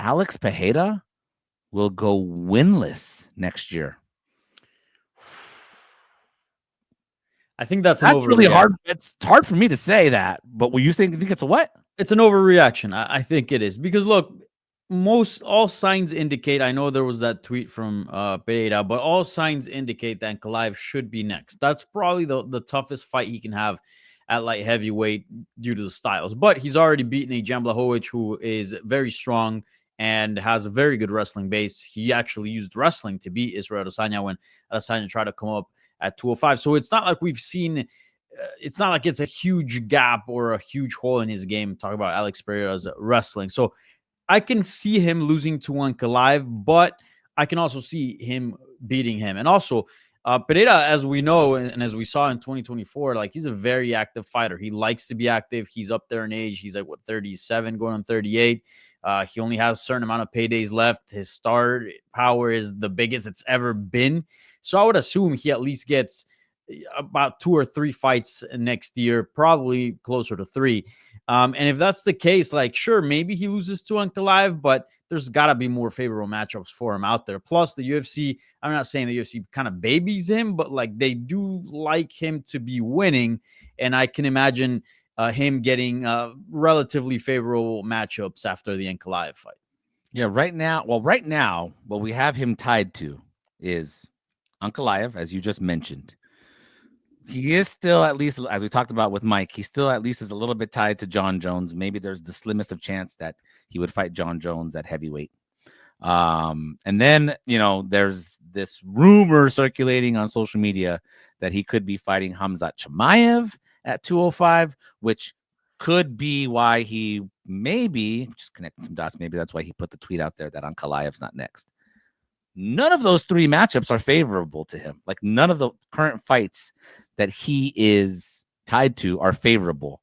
Alex Pereira will go winless next year. I think that's really hard. It's hard for me to say that, but will you think it's a what? It's an overreaction. I think it is, because look, all signs indicate. I know there was that tweet from Pereira, but all signs indicate that Ankalaev should be next. That's probably the toughest fight he can have at light heavyweight due to the styles. But he's already beaten a Jan Blachowicz, who is very strong and has a very good wrestling base. He actually used wrestling to beat Israel Adesanya when Adesanya tried to come up at 205. So it's not like we've seen, it's not like it's a huge gap or a huge hole in his game. Talk about Alex Pereira's wrestling. So I can see him losing to Ankalaev, but I can also see him beating him. And also, Pereira, as we know, and as we saw in 2024, like, he's a very active fighter. He likes to be active. He's up there in age. He's like, 37 going on 38. He only has a certain amount of paydays left. His star power is the biggest it's ever been. So I would assume he at least gets about 2 or 3 fights next year, probably closer to 3. And if that's the case, like, sure, maybe he loses to Ankalaev, but there's got to be more favorable matchups for him out there. Plus, the UFC, I'm not saying the UFC kind of babies him, but like, they do like him to be winning. And I can imagine him getting relatively favorable matchups after the Ankalaev fight. Yeah, right now, what we have him tied to is Ankalaev, as you just mentioned. He is still, at least as we talked about with Mike, he still at least is a little bit tied to John Jones. Maybe there's the slimmest of chance that he would fight John Jones at heavyweight. And then, there's this rumor circulating on social media that he could be fighting Khamzat Chimaev at 205, which could be why he maybe, just connecting some dots, maybe that's why he put the tweet out there that Ankalaev's not next. None of those 3 matchups are favorable to him. Like, none of the current fights that he is tied to are favorable.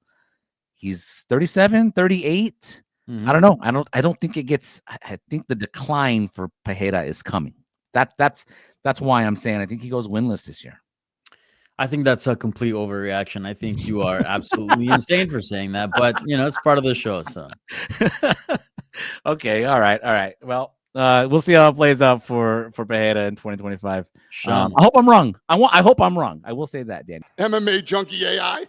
He's 37, 38. I don't know. I don't think it gets. I think the decline for Pereira is coming. That's why I'm saying I think he goes winless this year. I think that's a complete overreaction. I think you are absolutely insane for saying that, but it's part of the show. So, okay, all right. Well, we'll see how it plays out for Pereira in 2025. I hope I'm wrong. I hope I'm wrong. I will say that, Danny. MMA Junkie AI.